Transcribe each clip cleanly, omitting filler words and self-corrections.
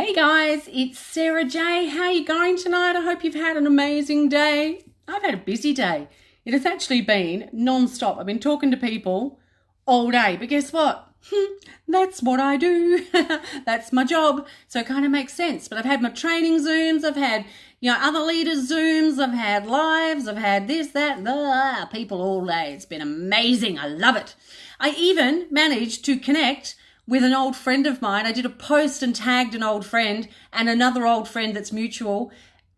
Hey guys, it's Sarah J. How are you going tonight? I hope you've had an amazing day. I've had a busy day. It has actually been non-stop. I've been talking to people all day, but guess what? That's what I do. That's my job. So it kind of makes sense. But I've had my training Zooms. I've had, other leaders Zooms. I've had lives. I've had this, that, blah, people all day. It's been amazing. I love it. I even managed to connect with an old friend of mine. I did a post and tagged an old friend and another old friend that's mutual.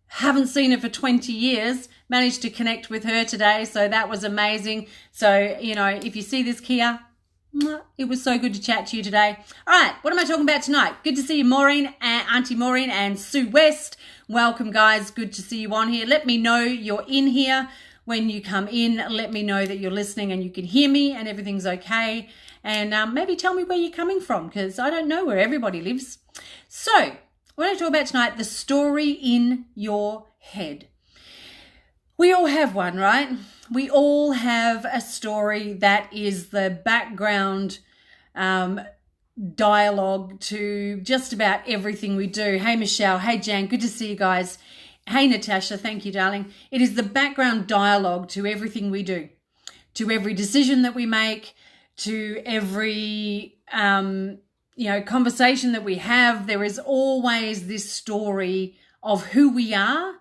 Haven't seen her for 20 years. Managed to connect with her today. So that was amazing. So, if you see this, Kia, it was so good to chat to you today. All right, what am I talking about tonight? Good to see you, Maureen, Auntie Maureen and Sue West. Welcome, guys. Good to see you on here. Let me know you're in here. When you come in, let me know that you're listening and you can hear me and everything's okay. And maybe tell me where you're coming from, because I don't know where everybody lives. So, what I talk about tonight, the story in your head. We all have one, right? We all have a story that is the background dialogue to just about everything we do. Hey, Michelle. Hey, Jan. Good to see you guys. Hey, Natasha. Thank you, darling. It is the background dialogue to everything we do, to every decision that we make, to every, conversation that we have. There is always this story of who we are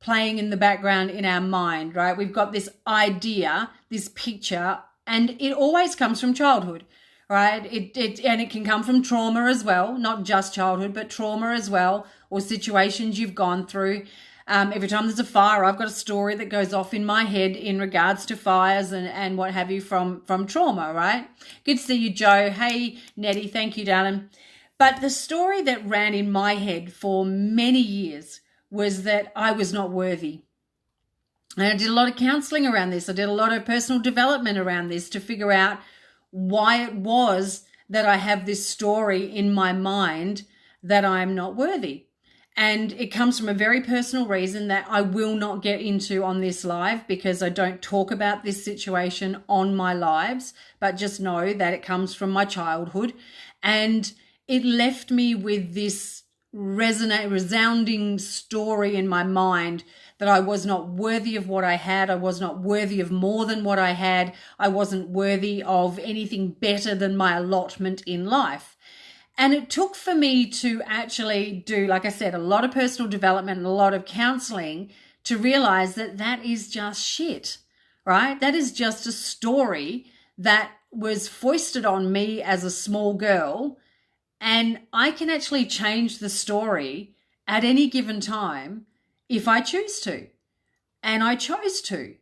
playing in the background in our mind, right? We've got this idea, this picture, and it always comes from childhood, right? And it can come from trauma as well, not just childhood, but trauma as well, or situations you've gone through. Every time there's a fire, I've got a story that goes off in my head in regards to fires and what have you from trauma, right? Good to see you, Joe. Hey, Nettie, thank you, darling. But the story that ran in my head for many years was that I was not worthy. And I did a lot of counseling around this. I did a lot of personal development around this to figure out why it was that I have this story in my mind that I'm not worthy. And it comes from a very personal reason that I will not get into on this live, because I don't talk about this situation on my lives, but just know that it comes from my childhood. And it left me with this resounding story in my mind that I was not worthy of what I had. I was not worthy of more than what I had. I wasn't worthy of anything better than my allotment in life. And it took for me to actually do, like I said, a lot of personal development and a lot of counseling to realize that that is just shit, right? That is just a story that was foisted on me as a small girl. And I can actually change the story at any given time if I choose to. And I chose to.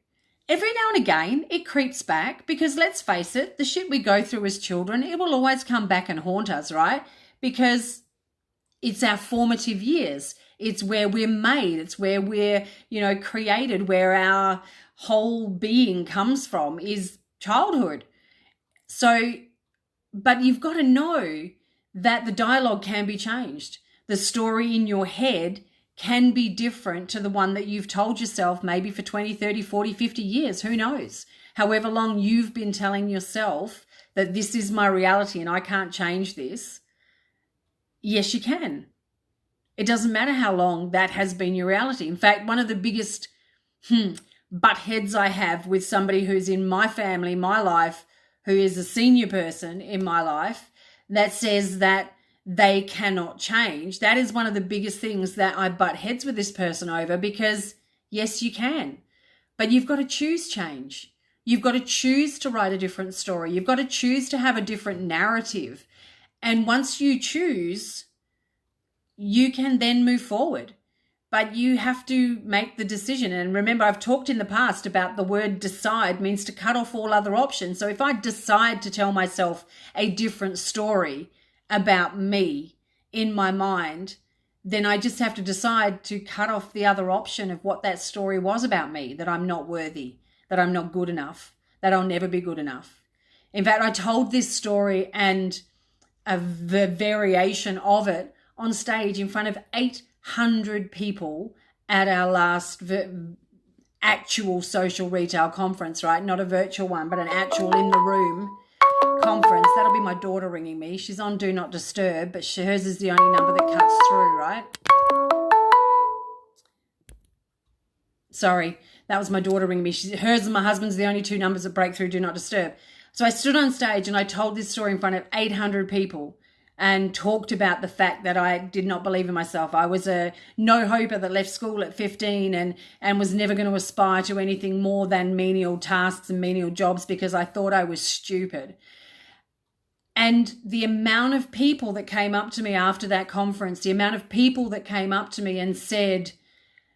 Every now and again, it creeps back, because let's face it, the shit we go through as children, it will always come back and haunt us, right? Because it's our formative years. It's where we're made. It's where we're, created, where our whole being comes from is childhood. So, but you've got to know that the dialogue can be changed. The story in your head can be different to the one that you've told yourself maybe for 20, 30, 40, 50 years. Who knows? However long you've been telling yourself that this is my reality and I can't change this. Yes, you can. It doesn't matter how long that has been your reality. In fact, one of the biggest butt heads I have with somebody who's in my family, my life, who is a senior person in my life, that says that they cannot change. That is one of the biggest things that I butt heads with this person over, because yes, you can, but you've got to choose change. You've got to choose to write a different story. You've got to choose to have a different narrative. And once you choose, you can then move forward, but you have to make the decision. And remember, I've talked in the past about the word decide means to cut off all other options. So if I decide to tell myself a different story about me in my mind, then I just have to decide to cut off the other option of what that story was about me, that I'm not worthy, that I'm not good enough, that I'll never be good enough. In fact, I told this story and the variation of it on stage in front of 800 people at our last actual social retail conference, right? Not a virtual one, but an actual in the room conference. That'll be my daughter ringing me. She's on Do Not Disturb, but hers is the only number that cuts through, right? Sorry, that was my daughter ringing me. Hers and my husband's the only two numbers that break through Do Not Disturb. So I stood on stage and I told this story in front of 800 people and talked about the fact that I did not believe in myself. I was a no-hoper that left school at 15 and was never going to aspire to anything more than menial tasks and menial jobs because I thought I was stupid. And the amount of people that came up to me after that conference, the amount of people that came up to me and said,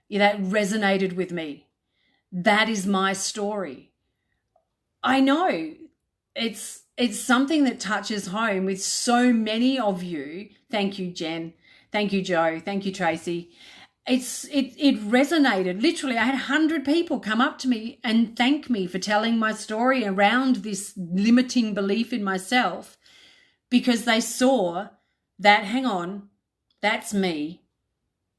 yeah, that resonated with me. That is my story. I know it's something that touches home with so many of you. Thank you, Jen. Thank you, Joe. Thank you, Tracy. It resonated. Literally, I had 100 people come up to me and thank me for telling my story around this limiting belief in myself because they saw that, hang on, that's me,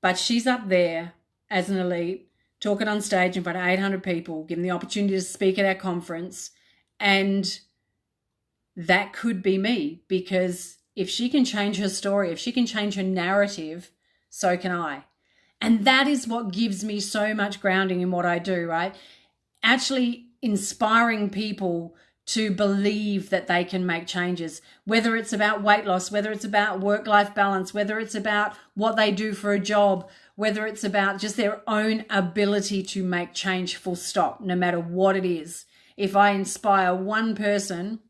but she's up there as an elite, talking on stage in front of 800 people, given the opportunity to speak at our conference, and that could be me, because if she can change her story, if she can change her narrative, so can I. And that is what gives me so much grounding in what I do, right? Actually inspiring people to believe that they can make changes, whether it's about weight loss, whether it's about work-life balance, whether it's about what they do for a job, whether it's about just their own ability to make change, full stop, no matter what it is. If I inspire one person,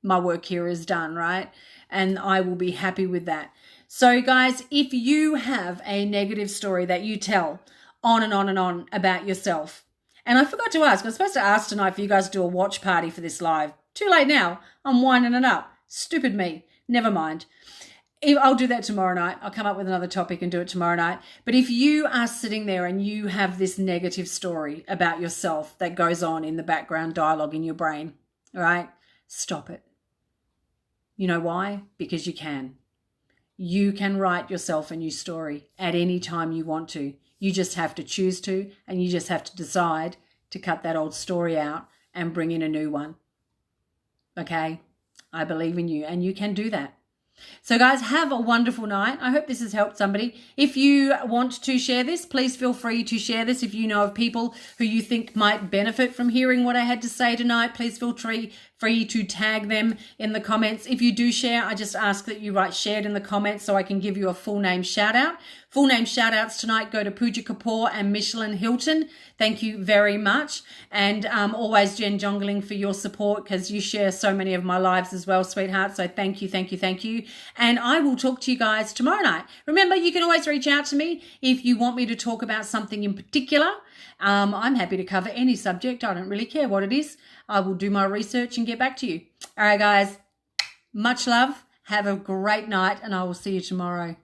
my work here is done, right? And I will be happy with that. So guys, if you have a negative story that you tell on and on and on about yourself, and I forgot to ask, I was supposed to ask tonight for you guys to do a watch party for this live. Too late now. I'm winding it up. Stupid me. Never mind. I'll do that tomorrow night. I'll come up with another topic and do it tomorrow night. But if you are sitting there and you have this negative story about yourself that goes on in the background dialogue in your brain, all right, stop it. You know why? Because you can. You can write yourself a new story at any time you want to. You just have to choose to, and you just have to decide to cut that old story out and bring in a new one. Okay? I believe in you, and you can do that. So guys, have a wonderful night. I hope this has helped somebody. If you want to share this, please feel free to share this. If you know of people who you think might benefit from hearing what I had to say tonight, please feel free to tag them in the comments. If you do share, I just ask that you write shared in the comments so I can give you a full name shout out. Full name shout outs tonight go to Pooja Kapoor and Michelin Hilton. Thank you very much. And always Jen Jongling for your support, because you share so many of my lives as well, sweetheart. So thank you, thank you, thank you. And I will talk to you guys tomorrow night. Remember, you can always reach out to me if you want me to talk about something in particular. I'm happy to cover any subject. I don't really care what it is. I will do my research and get back to you. All right, guys. Much love. Have a great night, and I will see you tomorrow.